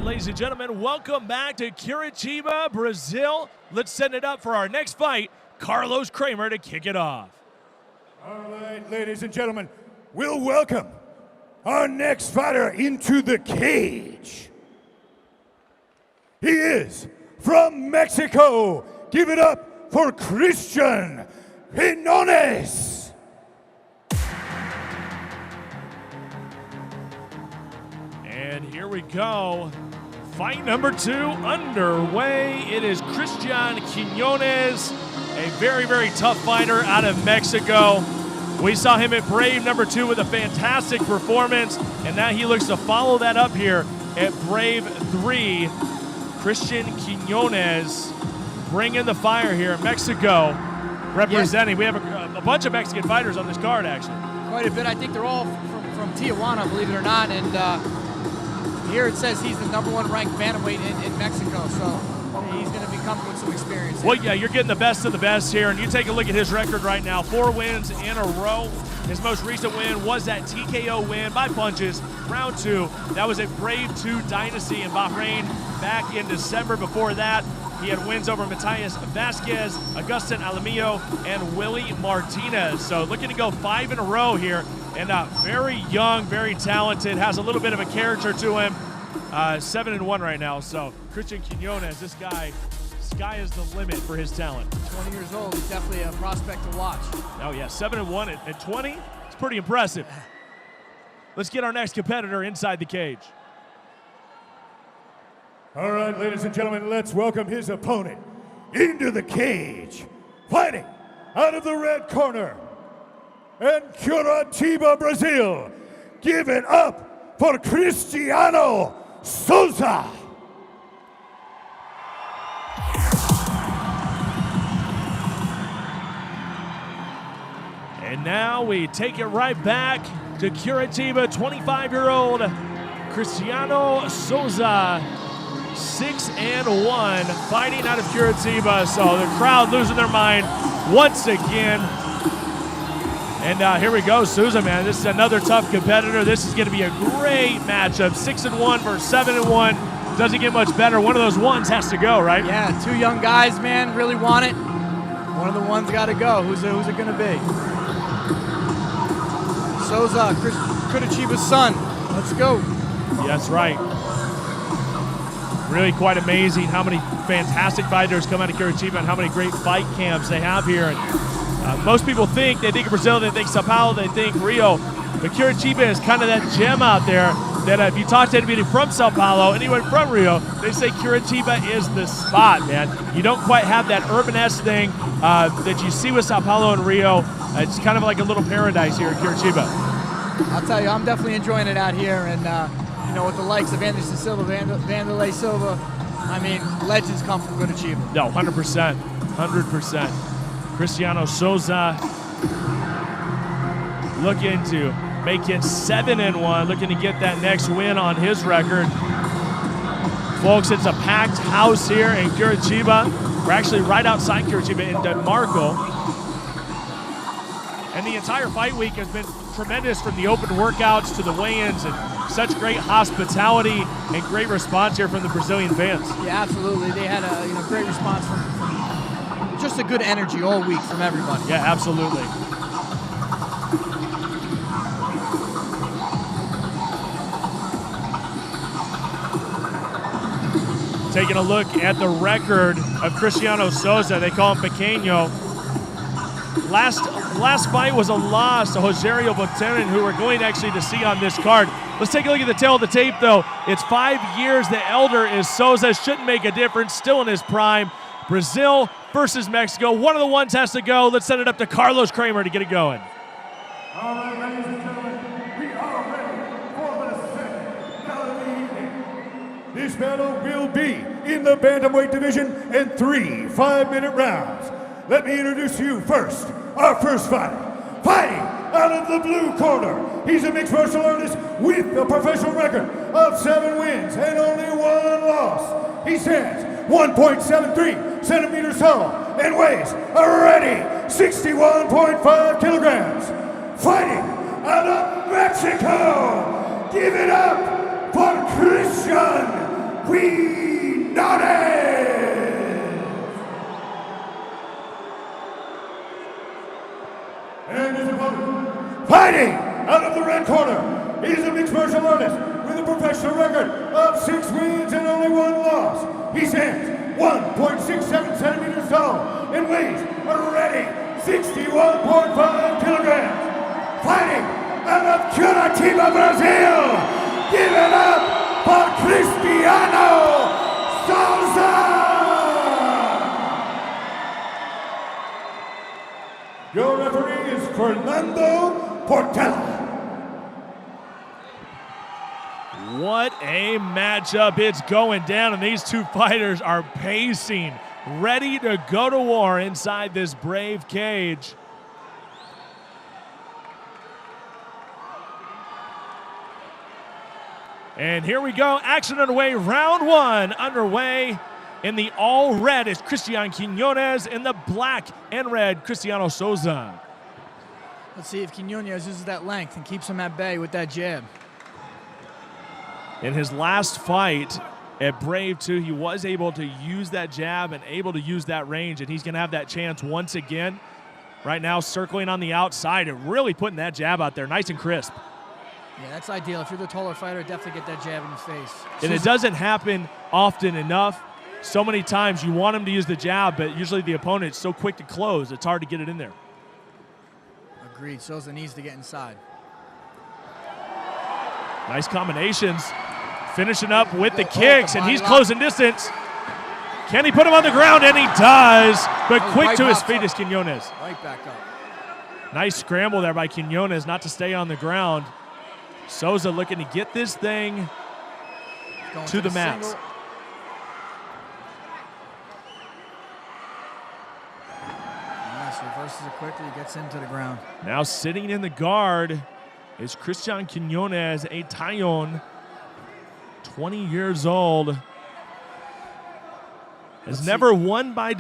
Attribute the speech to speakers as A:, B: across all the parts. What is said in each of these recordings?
A: ladies and gentlemen, welcome back to Curitiba, Brazil. Let's set it up for our next fight, Carlos Kramer, to kick it off.
B: All right, ladies and gentlemen, we'll welcome our next fighter into the cage. He is from Mexico. Give it up for Cristian Quinonez.
A: And here we go. Fight number 2 underway. It is Cristian Quinonez, a very, very tough fighter out of Mexico. We saw him at Brave number 2 with a fantastic performance, and now he looks to follow that up here at Brave 3. Cristian Quinonez bringing the fire here in Mexico, representing. Yes. We have a bunch of Mexican fighters on this card, actually.
C: Quite a bit. I think they're all from Tijuana, believe it or not, and here it says he's the #1 ranked bantamweight in Mexico, so he's going to be coming with some experience.
A: Well, yeah, you're getting the best of the best here, and you take a look at his record right now. 4 wins in a row. His most recent win was that TKO win by punches, round 2. That was at Brave 2 Dynasty in Bahrain back in December. Before that, he had wins over Matias Vasquez, Agustin Alamillo, and Willie Martinez. So looking to go 5 in a row here. And very young, very talented, has a little bit of a character to him. 7-1 right now. So Cristian Quinonez, this guy, sky is the limit for his talent.
C: 20 years old, he's definitely a prospect to watch.
A: Oh yeah, 7-1 at 20, it's pretty impressive. Let's get our next competitor inside the cage.
B: All right, ladies and gentlemen, let's welcome his opponent into the cage. Fighting out of the red corner, in Curitiba, Brazil, give it up for Cristiano Souza.
A: And now we take it right back to Curitiba, 25-year-old Cristiano Souza, 6-1, fighting out of Curitiba. So the crowd losing their mind once again. And here we go, Souza, man. This is another tough competitor. This is going to be a great matchup. 6-1 versus 7-1. Doesn't get much better. One of those ones has to go, right?
C: Yeah, 2 young guys, man, really want it. One of the ones got to go. Who's it going to be? Souza, Curitiba's son. Let's go.
A: Yeah, that's right. Really quite amazing how many fantastic fighters come out of Curitiba and how many great fight camps they have here. And most people think, they think of Brazil, they think Sao Paulo, they think Rio. But Curitiba is kind of that gem out there that if you talk to anybody from Sao Paulo, anyone from Rio, they say Curitiba is the spot, man. You don't quite have that urban-esque thing that you see with Sao Paulo and Rio. It's kind of like a little paradise here in Curitiba.
C: I'll tell you, I'm definitely enjoying it out here. And, you know, with the likes of Anderson Silva, Vanderlei Silva, I mean, legends come from Curitiba.
A: No, 100%. 100%. Cristiano Souza looking to make it 7-1, looking to get that next win on his record. Folks, it's a packed house here in Curitiba. We're actually right outside Curitiba in DeMarco. And the entire fight week has been tremendous, from the open workouts to the weigh-ins, and such great hospitality and great response here from the Brazilian fans.
C: Yeah, absolutely. They had a great response from just a good energy all week from everybody.
A: Yeah, absolutely. Taking a look at the record of Cristiano Souza, they call him Pequeño. Last fight was a loss to Rogerio Boterin, who we're going actually to see on this card. Let's take a look at the tail of the tape, though. It's 5 years the elder is Souza. Shouldn't make a difference, still in his prime. Brazil versus Mexico. One of the ones has to go. Let's send it up to Carlos Kramer to get it going.
B: All right, ladies and gentlemen, we are ready for the second bout of the evening. This battle will be in the bantamweight division in 3 5-minute rounds. Let me introduce you first, our first fighter. Fighting out of the blue corner, he's a mixed martial artist with a professional record of 7 wins and only 1 loss. He stands 1.73 centimeters tall and weighs a ready 61.5 kilograms. Fighting out of Mexico, give it up for Cristian Quinonez. And his opponent, fighting out of the red corner, he's a mixed martial artist with a professional record of 6 wins and only 1 loss. He stands 1.67 centimeters tall and weighs a ready 61.5 kilograms. Fighting out of Curitiba, Brazil, give it up for Cristiano Souza. Your referee is Fernando Portela.
A: What a matchup. It's going down, and these two fighters are pacing, ready to go to war inside this Brave cage. And here we go, action underway, round 1 underway. In the all red is Cristian Quinonez, in the black and red, Cristiano Souza.
C: Let's see if Quinonez uses that length and keeps him at bay with that jab.
A: In his last fight at Brave 2, he was able to use that jab and able to use that range, and he's going to have that chance once again. Right now, circling on the outside and really putting that jab out there, nice and crisp.
C: Yeah, that's ideal. If you're the taller fighter, definitely get that jab in his face.
A: And it doesn't happen often enough. So many times you want him to use the jab, but usually the opponent's so quick to close, it's hard to get it in there.
C: Agreed. Souza needs to get inside.
A: Nice combinations. Finishing up with the kicks, and he's closing distance. Can he put him on the ground? And he does, but quick to his feet is Quinonez.
C: Right back up.
A: Nice scramble there by Quinonez not to stay on the ground. Souza looking to get this thing to the mat.
C: Nice, reverses it quickly, gets into the ground.
A: Now sitting in the guard is Cristian Quinonez, a Tayon, 20 years old. Has never won by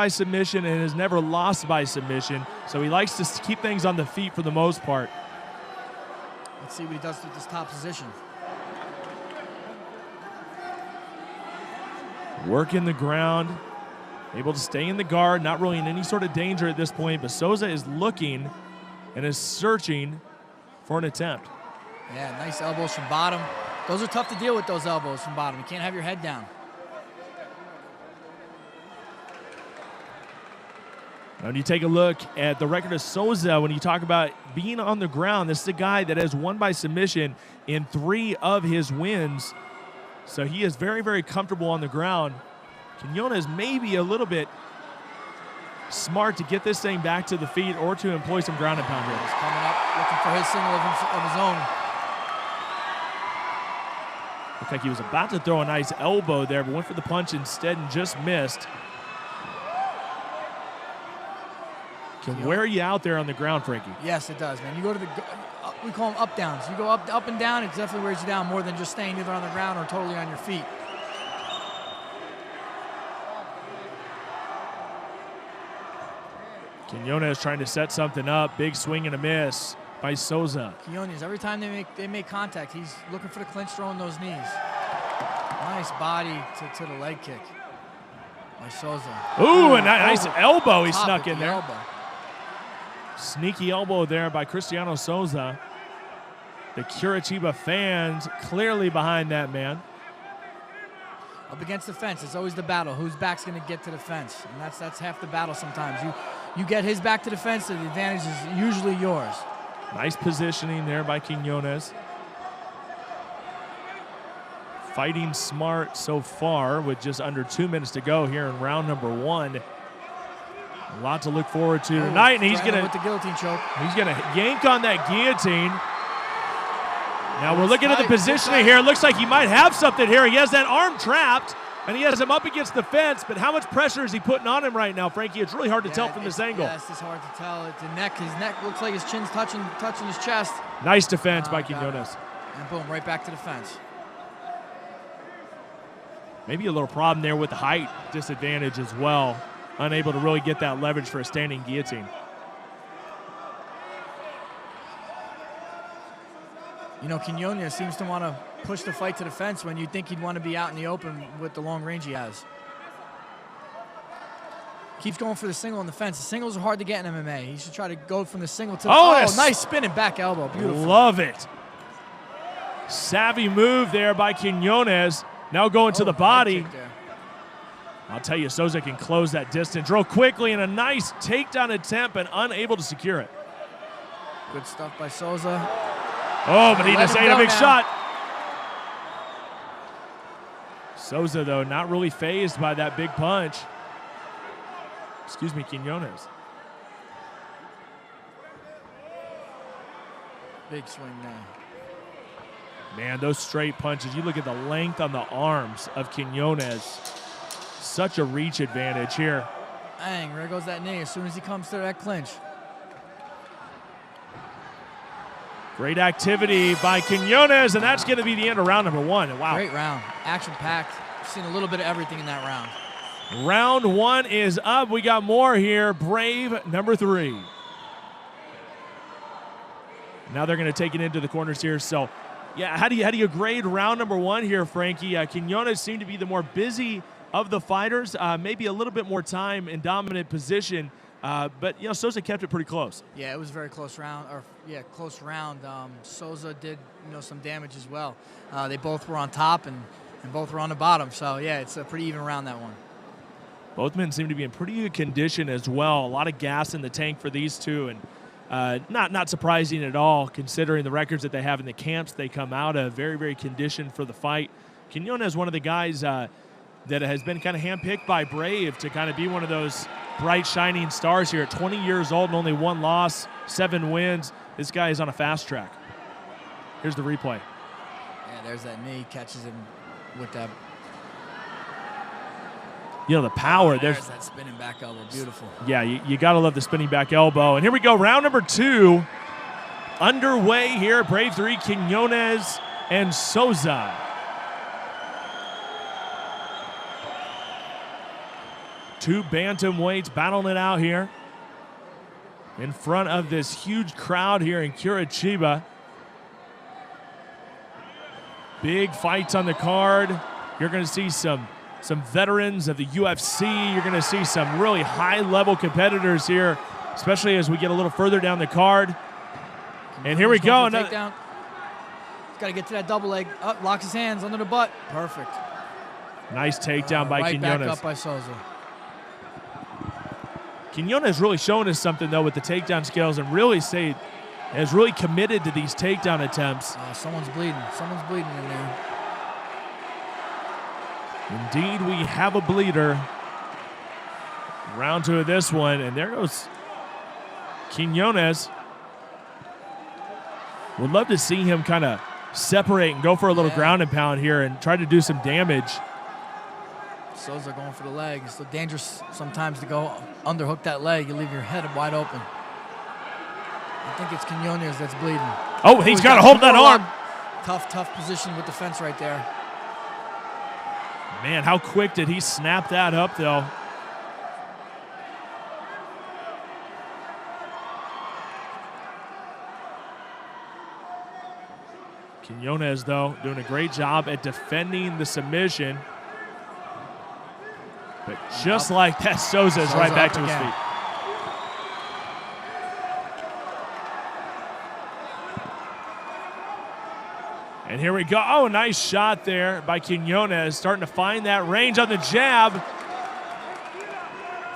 A: submission and has never lost by submission. So he likes to keep things on the feet for the most part.
C: Let's see what he does with this top position.
A: Working the ground, able to stay in the guard, not really in any sort of danger at this point, but Souza is looking and is searching for an attempt.
C: Yeah, nice elbows from bottom. Those are tough to deal with, those elbows from bottom. You can't have your head down.
A: Now, when you take a look at the record of Souza, when you talk about being on the ground, this is a guy that has won by submission in 3 of his wins. So he is very, very comfortable on the ground. Quinonez may be a little bit smart to get this thing back to the feet or to employ some ground and pound here.
C: He's coming up, looking for his single of his own.
A: Looked like he was about to throw a nice elbow there, but went for the punch instead and just missed. Can wear you out there on the ground, Frankie.
C: Yes, it does, man. You go to the, we call them up downs. You go up and down, it definitely wears you down more than just staying either on the ground or totally on your feet.
A: Quinonez trying to set something up. Big swing and a miss by Souza.
C: Quinonez, every time they make contact, he's looking for the clinch, throwing those knees. Nice body to the leg kick by Souza.
A: Ooh, a nice elbow he snuck in there.
C: Elbow.
A: Sneaky elbow there by Cristiano Souza. The Curitiba fans clearly behind that man.
C: Up against the fence, it's always the battle. Whose back's going to get to the fence? And that's half the battle sometimes. You get his back to the fence, the advantage is usually yours.
A: Nice positioning there by Quinonez. Fighting smart so far with just under 2 minutes to go here in round number 1. A lot to look forward to tonight, and he's gonna
C: with the guillotine choke.
A: He's gonna yank on that guillotine. Now we're looking at the positioning here. It looks like he might have something here. He has that arm trapped, and he has him up against the fence. But how much pressure is he putting on him right now, Frankie? It's really hard to tell from this angle.
C: Yes, it's hard to tell. It's his neck looks like his chin's touching his chest.
A: Nice defense by Quinonez.
C: And boom, right back to the fence.
A: Maybe a little problem there with the height disadvantage as well. Unable to really get that leverage for a standing guillotine.
C: You know, Quinonez seems to want to push the fight to the fence when you think he'd want to be out in the open with the long range he has. Keeps going for the single on the fence. The singles are hard to get in MMA. He should try to go from the single to the...
A: Oh,
C: nice spinning back elbow. Beautiful.
A: Love it. Savvy move there by Quinonez. Now going to the body. I'll tell you, Souza can close that distance real quickly, and a nice takedown attempt, and unable to secure it.
C: Good stuff by Souza.
A: Oh, but he just ate a big shot. Souza, though, not really fazed by that big punch. Excuse me, Quinonez.
C: Big swing there.
A: Man, those straight punches. You look at the length on the arms of Quinonez. Such a reach advantage here.
C: Bang, there goes that knee as soon as he comes to that clinch.
A: Great activity by Quinonez, and that's going to be the end of round number 1. Wow.
C: Great round. Action-packed. Seen a little bit of everything in that round.
A: Round 1 is up. We got more here. Brave number 3. Now they're going to take it into the corners here. So, yeah, how do you grade round number 1 here, Frankie? Quinonez seemed to be the more busy of the fighters, maybe a little bit more time in dominant position, but you know, Souza kept it pretty close.
C: Yeah, it was a very close round. Close round. Souza did some damage as well. They both were on top and both were on the bottom. So yeah, it's a pretty even round, that one.
A: Both men seem to be in pretty good condition as well. A lot of gas in the tank for these two, and not surprising at all considering the records that they have in the camps they come out of. Very, very conditioned for the fight. Quinonez is one of the guys that has been kind of handpicked by Brave to kind of be one of those bright, shining stars here at 20 years old and only 1 loss, 7 wins. This guy is on a fast track. Here's the replay.
C: Yeah, there's that knee, catches him with that.
A: You know, the power.
C: There's that spinning back elbow. Beautiful.
A: Yeah, you got to love the spinning back elbow. And here we go, round number 2 underway here. Brave 3, Quinonez and Souza. Two bantamweights battling it out here in front of this huge crowd here in Curitiba. Big fights on the card. You're going to see some veterans of the UFC. You're going to see some really high-level competitors here, especially as we get a little further down the card. And here we go.
C: He's got to get to that double leg. Up, locks his hands under the butt. Perfect.
A: Nice takedown by
C: right
A: Quinonez.
C: Back up by Souza.
A: Quinonez really showing us something, though, with the takedown skills, and really has really committed to these takedown attempts.
C: Someone's bleeding. Someone's bleeding in there.
A: Indeed, we have a bleeder. Round 2 of this one, and there goes Quinonez. Would love to see him kind of separate and go for a little ground and pound here and try to do some damage.
C: Souza going for the leg. It's so dangerous sometimes to go underhook that leg. You leave your head wide open. I think it's Quinonez that's bleeding.
A: Oh, he's got to hold that arm.
C: Tough position with the fence right there.
A: Man, how quick did he snap that up, though? Quinonez, though, doing a great job at defending the submission. But just like that, Souza is right back to his feet. And here we go. Oh, nice shot there by Quinonez, starting to find that range on the jab.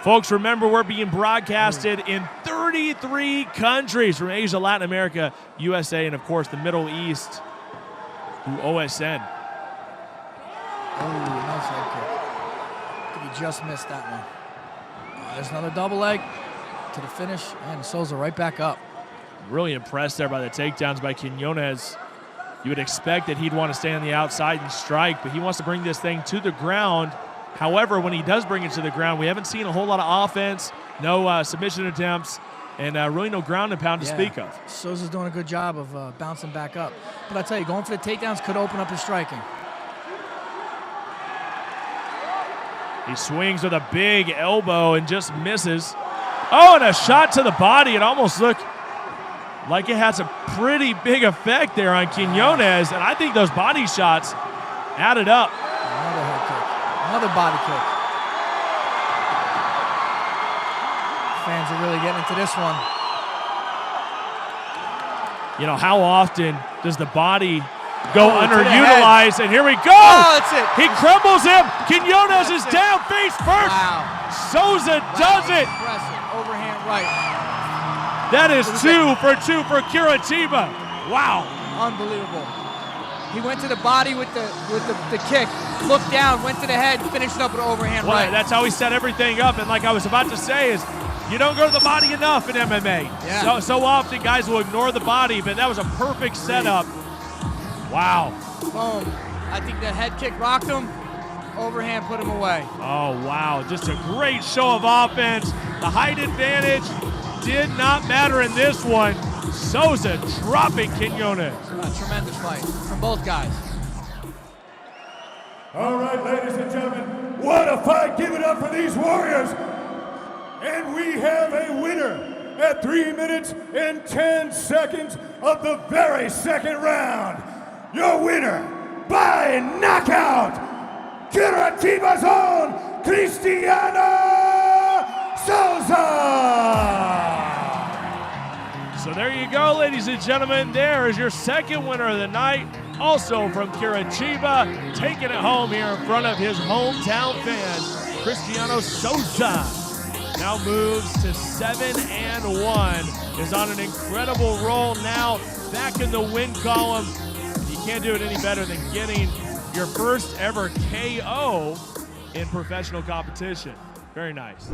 A: Folks, remember, we're being broadcasted in 33 countries from Asia, Latin America, USA, and, of course, the Middle East through OSN.
C: Oh, nice head kick. I think he just missed that one. There's another double leg to the finish, and Souza right back up.
A: Really impressed there by the takedowns by Quinonez. You would expect that he'd want to stay on the outside and strike, but he wants to bring this thing to the ground. However, when he does bring it to the ground, we haven't seen a whole lot of offense, no submission attempts, and really no ground and pound to speak of.
C: Souza's doing a good job of bouncing back up. But I tell you, going for the takedowns could open up his striking.
A: He swings with a big elbow and just misses. Oh, and a shot to the body. It almost looked like it has a pretty big effect there on Quinonez, and I think those body shots added up.
C: Another head kick, another body kick. Fans are really getting into this one.
A: You know, how often does the body go underutilized? And here we go.
C: Oh, that's it.
A: He crumbles him. Quinonez is down face first.
C: Wow.
A: Souza does it.
C: Impressive. Overhand right.
A: That is 2 for 2 for Curitiba. Wow.
C: Unbelievable. He went to the body with the kick, looked down, went to the head, finished up with an overhand right.
A: That's how he set everything up. And like I was about to say is, you don't go to the body enough in MMA.
C: Yeah.
A: So often guys will ignore the body, but that was a perfect setup. Wow.
C: Boom. I think the head kick rocked him. Overhand put him away.
A: Oh, wow. Just a great show of offense. The height advantage did not matter in this one. Souza dropping Quinonez.
C: A tremendous fight from both guys.
B: All right, ladies and gentlemen, what a fight. Give it up for these warriors. And we have a winner at 3 minutes and 10 seconds of the very second round. Your winner by knockout, Curitiba's own Cristiano Souza.
A: So there you go, ladies and gentlemen. There is your second winner of the night, also from Curitiba, taking it home here in front of his hometown fans. Cristiano Souza now moves to 7-1, is on an incredible roll now, back in the win column. You can't do it any better than getting your first ever KO in professional competition. Very nice.